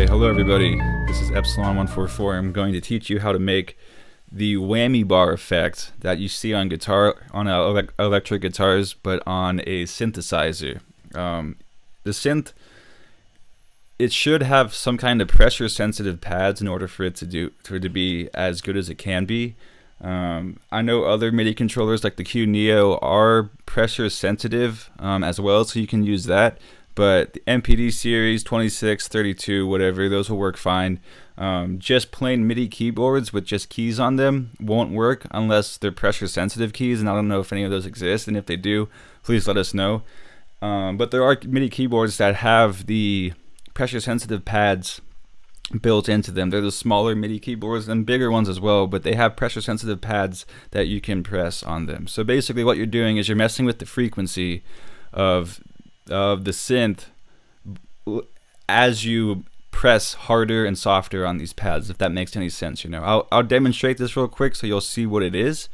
hello everybody. This is Epsilon144. I'm going to teach you how to make the whammy bar effect that you see on electric guitars, but on a synthesizer. The synth, it should have some kind of pressure sensitive pads in order for it to be as good as it can be. I know other MIDI controllers like the Q Neo are pressure sensitive as well, so you can use that. But the MPD series, 26, 32, whatever, those will work fine. Just plain MIDI keyboards with just keys on them won't work unless they're pressure sensitive keys, and I don't know if any of those exist, and if they do, please let us know. But there are MIDI keyboards that have the pressure sensitive pads built into them. They're the smaller MIDI keyboards and bigger ones as well, but they have pressure sensitive pads that you can press on them. So basically what you're doing is you're messing with the frequency of the synth as you press harder and softer on these pads, if that makes any sense. I'll demonstrate this real quick so you'll see what it is,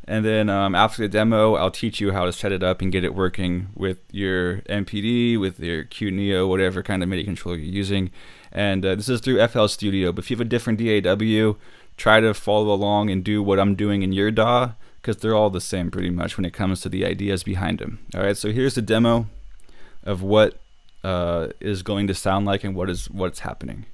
and then after the demo I'll teach you how to set it up and get it working with your MPD, with your Q Neo, whatever kind of MIDI controller you're using. And this is through FL Studio, but if you have a different DAW, try to follow along and do what I'm doing in your DAW, because they're all the same pretty much when it comes to the ideas behind them. Alright, so here's the demo of what is going to sound like and what's happening.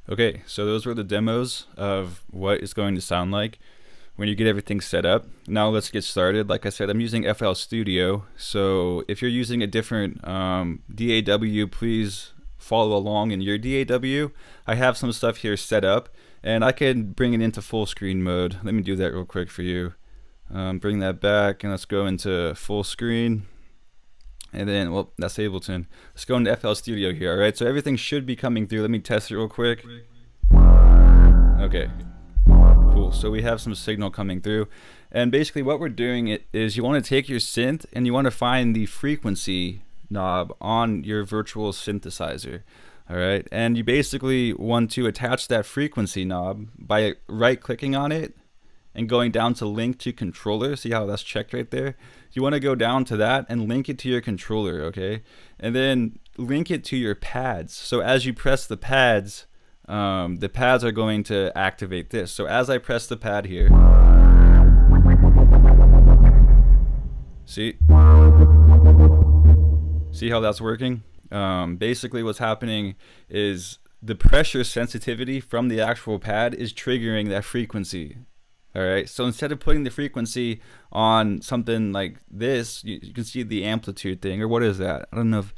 Okay, so those were the demos of what it's going to sound like when you get everything set up. Now let's get started. Like I said, I'm using FL Studio, so if you're using a different DAW, please follow along in your DAW. I have some stuff here set up, and I can bring it into full screen mode. Let me do that real quick for you. Bring that back, and let's go into full screen. And then, well, that's Ableton. Let's go into FL Studio here. Alright, so everything should be coming through. Let me test it real quick. Okay, cool. So we have some signal coming through. And basically what we're doing is you want to take your synth and you want to find the frequency knob on your virtual synthesizer. Alright, and you basically want to attach that frequency knob by right-clicking on it and going down to link to controller. See how that's checked right there? You want to go down to that and link it to your controller, okay? And then link it to your pads. So as you press the pads are going to activate this. So as I press the pad here, see how that's working? Basically what's happening is the pressure sensitivity from the actual pad is triggering that frequency. Alright, so instead of putting the frequency on something like this, you can see the amplitude thing, or what is that? I don't know if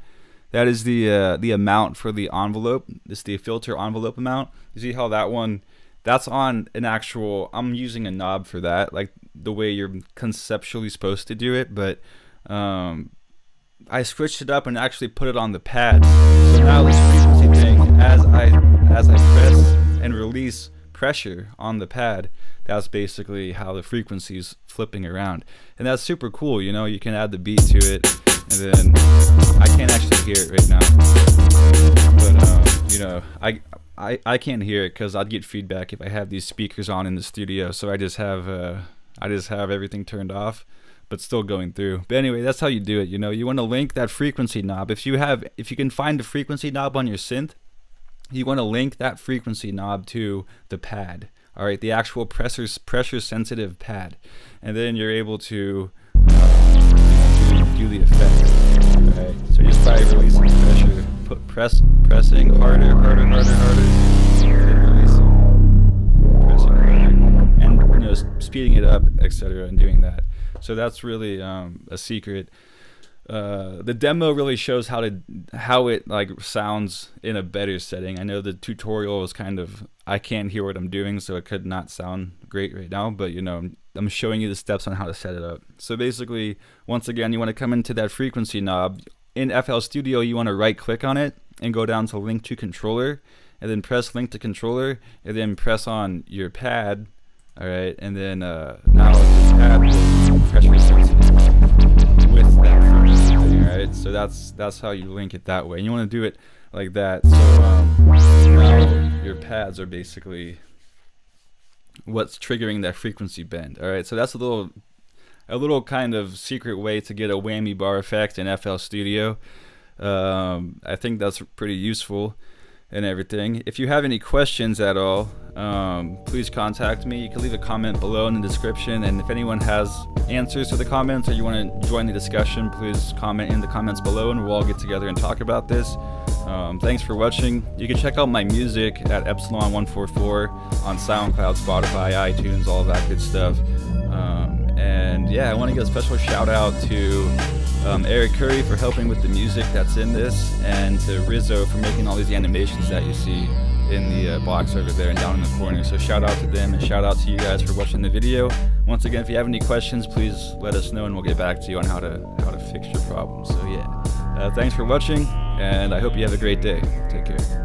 that is the amount for the envelope. This is the filter envelope amount. You see how that one, that's on an actual, I'm using a knob for that, like the way you're conceptually supposed to do it, but I switched it up and actually put it on the pad. So now this frequency thing, as I press and release pressure on the pad, that's basically how the frequency is flipping around, and that's super cool. You can add the beat to it, and then I can't actually hear it right now, but I can't hear it because I'd get feedback if I have these speakers on in the studio. So I just have everything turned off, but still going through. But anyway, that's how you do it. You want to link that frequency knob. If you can find the frequency knob on your synth, you want to link that frequency knob to the pad. Alright, the actual pressure sensitive pad, and then you're able to do the effect. Alright, so just by releasing pressure, pressing harder, and releasing, pressing harder, and speeding it up, etc., and doing that. So that's really a secret. The demo really shows how it like sounds in a better setting. I know the tutorial is kind of, I can't hear what I'm doing, so it could not sound great right now, but I'm showing you the steps on how to set it up. So basically, once again, you want to come into that frequency knob. In FL Studio, you want to right click on it and go down to link to controller, and then press link to controller, and then press on your pad. All right, and then now this pad will pressure sensitive with that frequency. All right, so that's how you link it that way. And you want to do it like that. So now your pads are basically what's triggering that frequency bend. All right, so that's a little kind of secret way to get a whammy bar effect in FL Studio. I think that's pretty useful and everything. If you have any questions at all, please contact me. You can leave a comment below in the description, and if anyone has answers to the comments or you want to join the discussion, please comment in the comments below and we'll all get together and talk about this. Thanks for watching. You can check out my music at Epsilon144 on SoundCloud, Spotify, iTunes, all of that good stuff. And yeah, I want to give a special shout out to Eric Curry for helping with the music that's in this, and to Rizzo for making all these animations that you see in the box over there and down in the corner. So shout out to them, and shout out to you guys for watching the video. Once again, if you have any questions, please let us know and we'll get back to you on how to fix your problem. So yeah, thanks for watching, and I hope you have a great day. Take care.